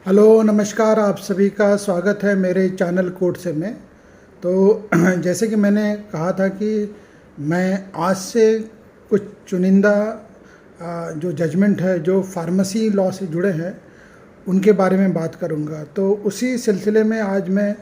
Hello नमस्कार, आप सभी का स्वागत है मेरे चैनल कोड से में। तो जैसे कि मैंने कहा था कि मैं आज से कुछ चुनिंदा जो जजमेंट है जो फार्मेसी लॉ से जुड़े हैं उनके बारे में बात करूंगा। तो उसी सिलसिले में आज मैं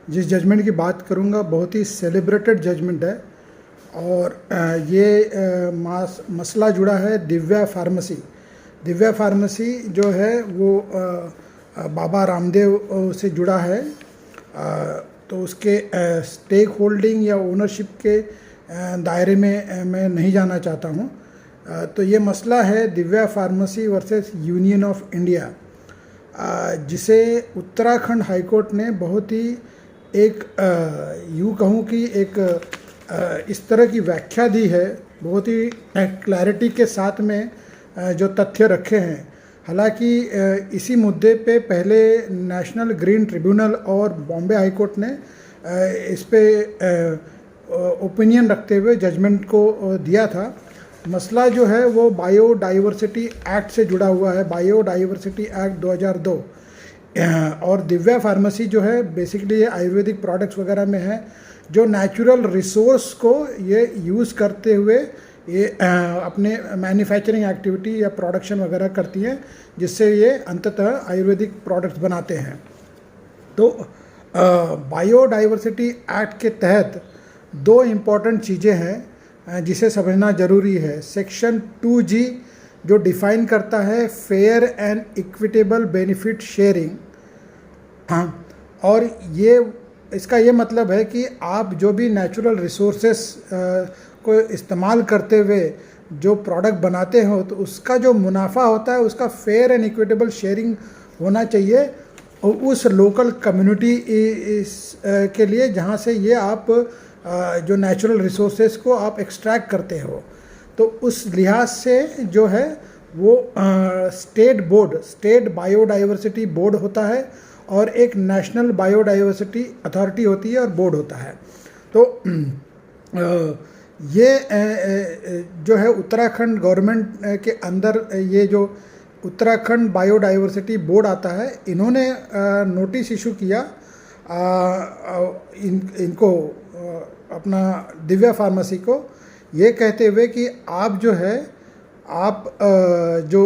जिस जजमेंट की बात करूंगा बहुत ही सेलिब्रेटेड जजमेंट है और ये मसला जुड़ा है दिव्या फार्मेसी। दिव्या फार्मेसी जो है वो बाबा रामदेव से जुड़ा है। तो उसके स्टेक होल्डिंग या ओनरशिप के दायरे में मैं नहीं जाना चाहता हूँ। तो ये मसला है Divya pharmacy versus union of India, जिसे उत्तराखंड हाई कोर्ट ने बहुत ही एक यूँ कहूँ कि एक इस तरह की व्याख्या दी है, बहुत ही क्लैरिटी के साथ में जो तथ्य रखे हैं। हालांकि इसी मुद्दे पे पहले नेशनल ग्रीन ट्रिब्यूनल और बॉम्बे हाई कोर्ट ने इस पे ओपिनियन रखते हुए जजमेंट को दिया था। मसला जो है वो बायोडाइवर्सिटी एक्ट से जुड़ा हुआ है, बायोडाइवर्सिटी एक्ट 2002। और दिव्या फार्मेसी जो है बेसिकली ये आयुर्वेदिक प्रोडक्ट्स वगैरह में है जो नेचुरल रिसोर्स को ये यूज़ करते हुए ये अपने मैन्युफैक्चरिंग एक्टिविटी या प्रोडक्शन वगैरह करती हैं, जिससे ये अंततः आयुर्वेदिक प्रोडक्ट्स बनाते हैं। तो बायोडाइवर्सिटी एक्ट के तहत दो इम्पॉर्टेंट चीज़ें हैं जिसे समझना ज़रूरी है। सेक्शन 2G जो डिफ़ाइन करता है fair and equitable benefit sharing, हाँ, और ये इसका ये मतलब है कि आप जो भी नेचुरल रिसोर्सेस को इस्तेमाल करते हुए जो प्रोडक्ट बनाते हो तो उसका जो मुनाफा होता है उसका फेयर एंड इक्विटेबल शेयरिंग होना चाहिए और उस लोकल कम्युनिटी के लिए जहाँ से ये आप जो नेचुरल रिसोर्सेस को आप एक्सट्रैक्ट करते हो। तो उस लिहाज से जो है वो स्टेट बायोडाइवर्सिटी बोर्ड होता है और एक नेशनल बायोडाइवर्सिटी अथॉरिटी होती है और बोर्ड होता है। तो ये जो है उत्तराखंड गवर्नमेंट के अंदर ये जो उत्तराखंड बायोडाइवर्सिटी बोर्ड आता है, इन्होंने नोटिस इशू किया इनको अपना दिव्या फार्मेसी को, ये कहते हुए कि आप जो है आप जो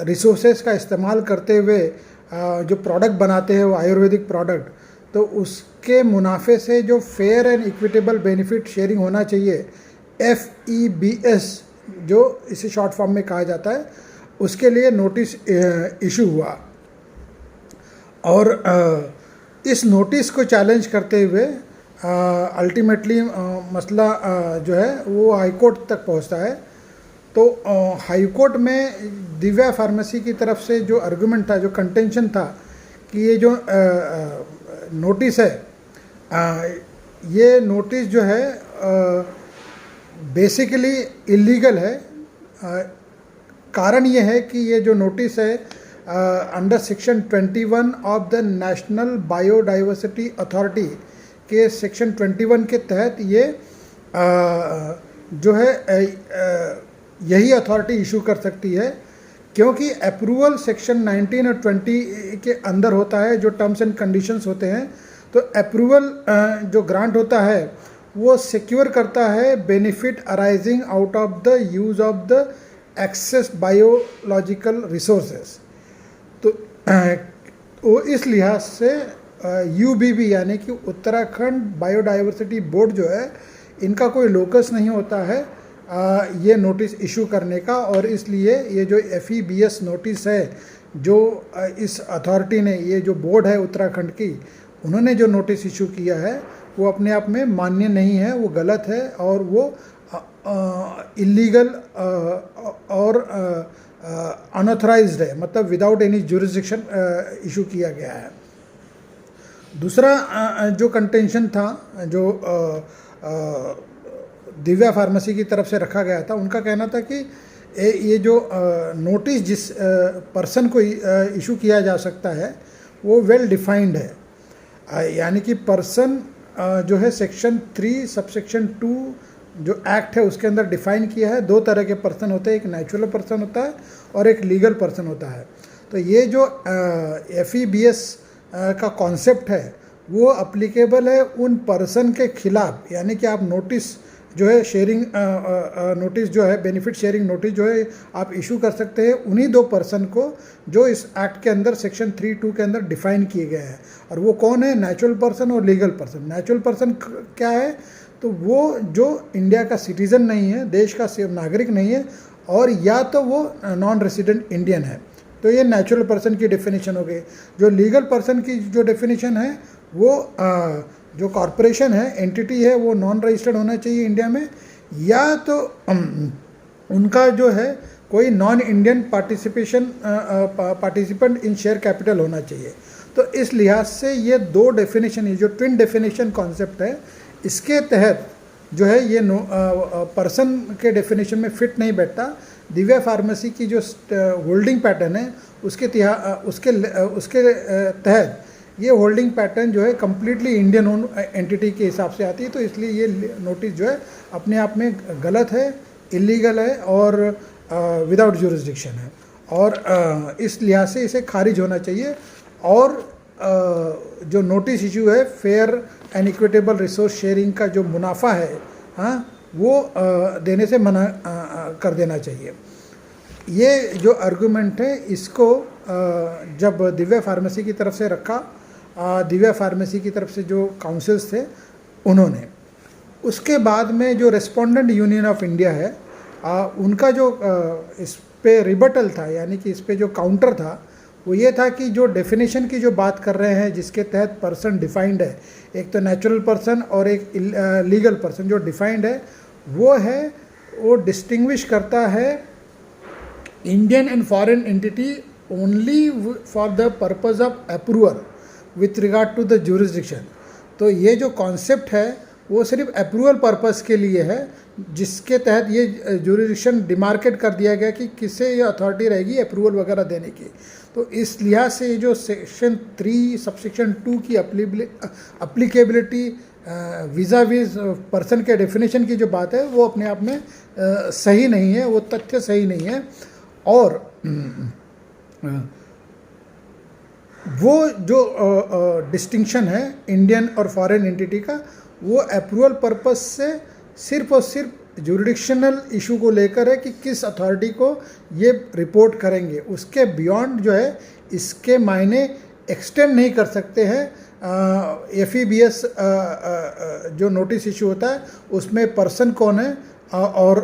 रिसोर्सेज का इस्तेमाल करते हुए जो प्रोडक्ट बनाते हैं वो आयुर्वेदिक प्रोडक्ट, तो उसके मुनाफे से जो fair and equitable benefit sharing होना चाहिए, FEBS जो इसे शॉर्ट फॉर्म में कहा जाता है, उसके लिए नोटिस इशू हुआ। और इस नोटिस को चैलेंज करते हुए अल्टीमेटली मसला जो है वो हाई कोर्ट तक पहुंचता है। तो हाई कोर्ट में दिव्या फार्मेसी की तरफ से जो आर्गुमेंट था, जो कंटेंशन था कि ये जो नोटिस है, ये नोटिस जो है बेसिकली इलीगल है। कारण ये है कि ये जो नोटिस है under section 21 of the national biodiversity authority के सेक्शन 21 के तहत ये जो है यही अथॉरिटी इशू कर सकती है, क्योंकि अप्रूवल सेक्शन 19 और 20 के अंदर होता है, जो टर्म्स एंड कंडीशंस होते हैं। तो अप्रूवल जो ग्रांट होता है वो सिक्योर करता है benefit arising out of the use of the access biological resources. तो वो इस लिहाज से UBB यानी कि उत्तराखंड बायोडाइवर्सिटी बोर्ड जो है, इनका कोई लोकस नहीं होता है ये नोटिस इशू करने का, और इसलिए ये जो FEBS नोटिस है जो इस अथॉरिटी ने, ये जो बोर्ड है उत्तराखंड की, उन्होंने जो नोटिस इशू किया है वो अपने आप में मान्य नहीं है, वो गलत है और वो इलीगल और अनऑथराइज्ड है, मतलब विदाउट एनी जुरिसडिक्शन इशू किया गया है। दूसरा जो कंटेंशन था जो दिव्या फार्मेसी की तरफ से रखा गया था, उनका कहना था कि ये जो नोटिस जिस पर्सन को इशू किया जा सकता है वो वेल डिफाइंड है, यानी कि पर्सन जो है सेक्शन 3 सबसेक्शन 2 जो एक्ट है उसके अंदर डिफाइन किया है। दो तरह के पर्सन होते हैं, एक नेचुरल पर्सन होता है और एक लीगल पर्सन होता है। तो ये जो FEBS का कॉन्सेप्ट है वो अप्लीकेबल है उन पर्सन के खिलाफ, यानी कि आप नोटिस जो है शेयरिंग नोटिस जो है बेनिफिट शेयरिंग नोटिस जो है आप इशू कर सकते हैं उन्हीं 2 पर्सन को जो इस एक्ट के अंदर सेक्शन 3(2) के अंदर डिफाइन किए गए हैं। और वो कौन है? नेचुरल पर्सन और लीगल पर्सन। नेचुरल पर्सन क्या है? तो वो जो इंडिया का सिटीज़न नहीं है, देश का नागरिक नहीं है, और या तो वो नॉन रेसिडेंट इंडियन है, तो ये नेचुरल पर्सन की डेफिनेशन हो गई। जो लीगल पर्सन की जो डेफिनेशन है वो जो कॉरपोरेशन है, एंटिटी है, वो नॉन रजिस्टर्ड होना चाहिए इंडिया में, या तो उनका जो है कोई non Indian participant in share capital होना चाहिए। तो इस लिहाज से ये 2 डेफिनेशन, ये जो ट्विन डेफिनेशन कॉन्सेप्ट है, इसके तहत जो है ये पर्सन के डेफिनेशन में फिट नहीं बैठता। दिव्या फार्मेसी की जो होल्डिंग पैटर्न है उसके तहत ये होल्डिंग पैटर्न जो है कम्प्लीटली इंडियन ओन एंटिटी के हिसाब से आती है। तो इसलिए ये नोटिस जो है अपने आप में गलत है, इलीगल है और विदाउट जुरिस्डिक्शन है, और इस लिहाज से इसे खारिज होना चाहिए। और जो नोटिस इशू है fair and equitable resource sharing का जो मुनाफा है, हाँ, वो देने से मना कर देना चाहिए। ये जो आर्गूमेंट है इसको जब दिव्या फार्मेसी की तरफ से रखा, दिव्या फार्मेसी की तरफ से जो काउंसिल्स थे उन्होंने, उसके बाद में जो रेस्पोंडेंट यूनियन ऑफ इंडिया है उनका जो इस पे रिबटल था, यानी कि इस पे जो काउंटर था वो ये था कि जो डेफिनेशन की जो बात कर रहे हैं जिसके तहत पर्सन डिफाइंड है, एक तो नेचुरल पर्सन और एक लीगल पर्सन जो डिफाइंड है, वो डिस्टिंग्विश करता है Indian and foreign entity only for the purpose of approval with regard to the jurisdiction. तो ये जो कॉन्सेप्ट है वो सिर्फ अप्रूवल पर्पस के लिए है, जिसके तहत ये जुरिस्डिक्शन डिमार्केट कर दिया गया कि किससे ये अथॉरिटी रहेगी अप्रूवल वगैरह देने की। तो इस लिहाज से जो सेक्शन 3 सबसेक्शन 2 की अप्लीकेबिलिटी वीज़ा वीज पर्सन के डेफिनेशन की जो बात है वो अपने आप में सही नहीं है, वो तथ्य सही नहीं है। और वो जो डिस्टिंक्शन है इंडियन और फॉरेन एंटिटी का, वो अप्रूवल पर्पस से सिर्फ और सिर्फ जुरिडिक्शनल इशू को लेकर है कि किस अथॉरिटी को ये रिपोर्ट करेंगे, उसके बियॉन्ड जो है इसके मायने एक्सटेंड नहीं कर सकते हैं। FEBS जो नोटिस इशू होता है उसमें पर्सन कौन है, और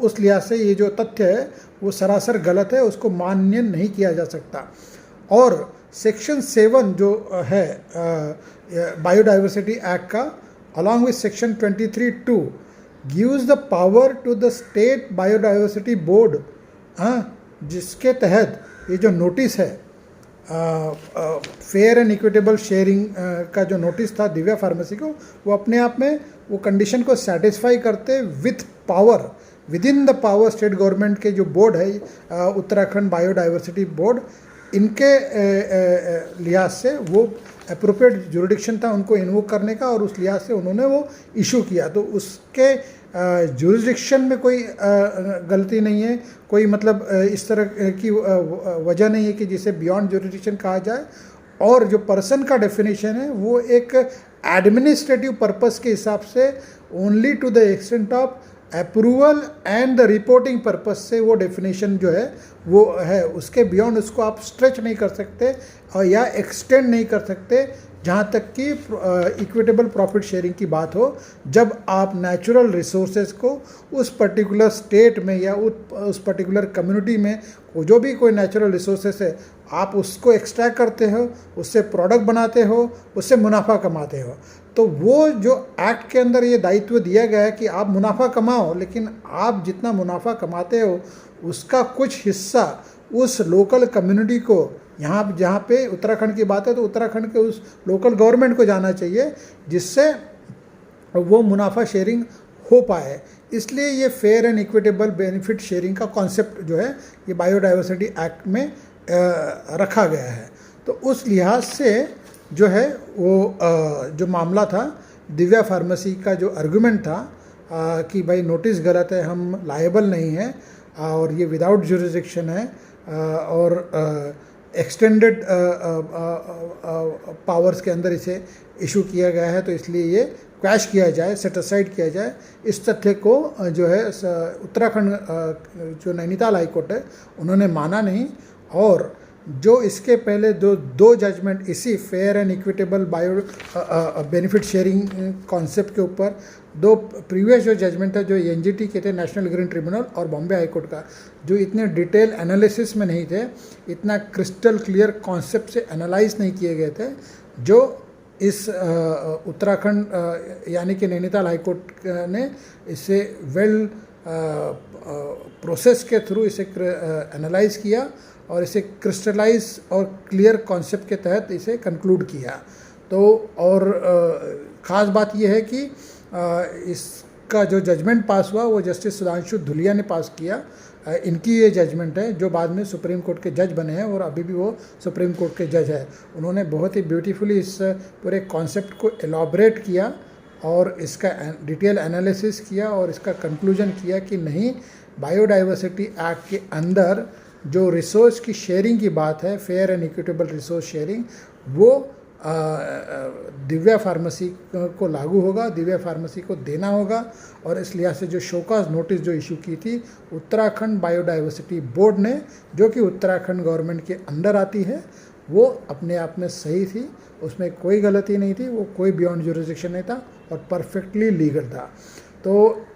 उस लिहाज से ये जो तथ्य है वो सरासर गलत है, उसको मान्य नहीं किया जा सकता। और सेक्शन 7 जो है बायोडाइवर्सिटी एक्ट का, along with section 23(2) gives the power to the state biodiversity board, जिसके तहत ये जो नोटिस है फेयर एंड इक्विटेबल शेयरिंग का जो नोटिस था दिव्या फार्मेसी को, वो अपने आप में वो कंडीशन को सेटिस्फाई करते with power, with in the power state government के जो बोर्ड है उत्तराखंड बायोडाइवर्सिटी बोर्ड, इनके लिहाज से वो अप्रोप्रिएट जुरिडिक्शन था उनको इन्वोक करने का, और उस लिहाज से उन्होंने वो इशू किया। तो उसके जुरिडिक्शन में कोई गलती नहीं है, कोई मतलब इस तरह की वजह नहीं है कि जिसे बियॉन्ड जुरिडिक्शन कहा जाए। और जो पर्सन का डेफिनेशन है वो एक एडमिनिस्ट्रेटिव पर्पस के हिसाब से only to the extent of approval and the reporting purpose से वो डेफिनेशन जो है वो है, उसके बियॉन्ड उसको आप स्ट्रेच नहीं कर सकते और या एक्सटेंड नहीं कर सकते, जहाँ तक कि इक्विटेबल प्रॉफिट शेयरिंग की बात हो। जब आप नेचुरल रिसोर्सेज को उस पर्टिकुलर स्टेट में या उस पर्टिकुलर कम्युनिटी में जो भी कोई नेचुरल रिसोर्सेज है आप उसको एक्सट्रैक्ट करते हो, उससे प्रोडक्ट बनाते हो, उससे मुनाफा कमाते हो, तो वो जो एक्ट के अंदर ये दायित्व दिया गया है कि आप मुनाफा कमाओ, लेकिन आप जितना मुनाफा कमाते हो उसका कुछ हिस्सा उस लोकल कम्युनिटी को, यहाँ जहाँ पे उत्तराखंड की बात है तो उत्तराखंड के उस लोकल गवर्नमेंट को जाना चाहिए, जिससे वो मुनाफा शेयरिंग हो पाए। इसलिए ये fair and equitable benefit sharing का कॉन्सेप्ट जो है ये बायोडाइवर्सिटी एक्ट में रखा गया है। तो उस लिहाज से जो है वो जो मामला था दिव्या फार्मेसी का जो आर्गुमेंट था कि भाई नोटिस गलत है, हम लायबल नहीं हैं और ये विदाउट जुरिस्डिक्शन है, और एक्सटेंडेड पावर्स के अंदर इसे इशू किया गया है, तो इसलिए ये क्वैश किया जाए, सेट असाइड किया जाए। इस तथ्य को जो है उत्तराखंड जो नैनीताल हाई कोर्ट है उन्होंने माना नहीं, और जो इसके पहले दो जजमेंट इसी fair and equitable bio benefit sharing concept के ऊपर, दो प्रीवियस जो जजमेंट है जो एनजीटी के थे, नेशनल ग्रीन ट्रिब्यूनल और बॉम्बे हाई कोर्ट का, जो इतने डिटेल एनालिसिस में नहीं थे, इतना क्रिस्टल क्लियर कॉन्सेप्ट से एनालाइज नहीं किए गए थे, जो इस उत्तराखंड यानी कि नैनीताल हाई कोर्ट ने इसे वेल प्रोसेस के थ्रू इसे एनालाइज किया और इसे क्रिस्टलाइज और क्लियर कॉन्सेप्ट के तहत इसे कंक्लूड किया। तो और ख़ास बात यह है कि इसका जो जजमेंट पास हुआ वो जस्टिस सुधांशु धुलिया ने पास किया। इनकी ये जजमेंट है, जो बाद में सुप्रीम कोर्ट के जज बने हैं और अभी भी वो सुप्रीम कोर्ट के जज है। उन्होंने बहुत ही ब्यूटीफुली इस पूरे कॉन्सेप्ट को एलॉबरेट किया और इसका डिटेल एनालिसिस किया और इसका कंक्लूजन किया कि नहीं, बायोडाइवर्सिटी एक्ट के अंदर जो रिसोर्स की शेयरिंग की बात है, fair and equitable resource sharing, वो दिव्या फार्मेसी को लागू होगा, दिव्या फार्मेसी को देना होगा। और इस लिहाज से जो शोकाज नोटिस जो इशू की थी उत्तराखंड बायोडाइवर्सिटी बोर्ड ने, जो कि उत्तराखंड गवर्नमेंट के अंडर आती है, वो अपने आप में सही थी, उसमें कोई गलती नहीं थी, वो कोई बियॉन्ड जुरिसडिक्शन नहीं था और परफेक्टली लीगल था। तो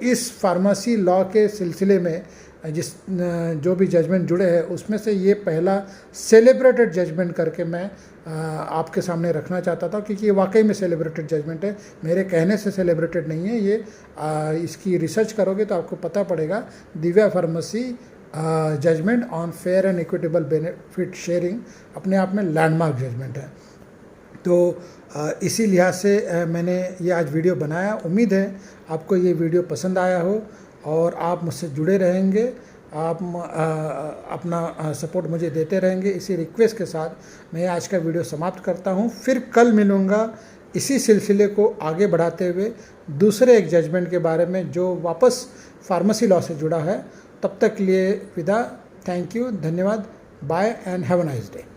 इस फार्मेसी लॉ के सिलसिले में जो भी जजमेंट जुड़े हैं उसमें से ये पहला सेलिब्रेटेड जजमेंट करके मैं आपके सामने रखना चाहता था, क्योंकि ये वाकई में सेलिब्रेटेड जजमेंट है, मेरे कहने से सेलिब्रेटेड नहीं है। ये इसकी रिसर्च करोगे तो आपको पता पड़ेगा। Divya pharmacy judgment on fair and equitable benefit sharing अपने आप में लैंडमार्क जजमेंट है। तो इसी लिहाज से मैंने ये आज वीडियो बनाया। उम्मीद है आपको ये वीडियो पसंद आया हो और आप मुझसे जुड़े रहेंगे, आप अपना सपोर्ट मुझे देते रहेंगे। इसी रिक्वेस्ट के साथ मैं आज का वीडियो समाप्त करता हूँ। फिर कल मिलूँगा इसी सिलसिले को आगे बढ़ाते हुए दूसरे एक जजमेंट के बारे में जो वापस फार्मेसी लॉ से जुड़ा है। तब तक के लिए विदा। थैंक यू, धन्यवाद, bye and have a nice day.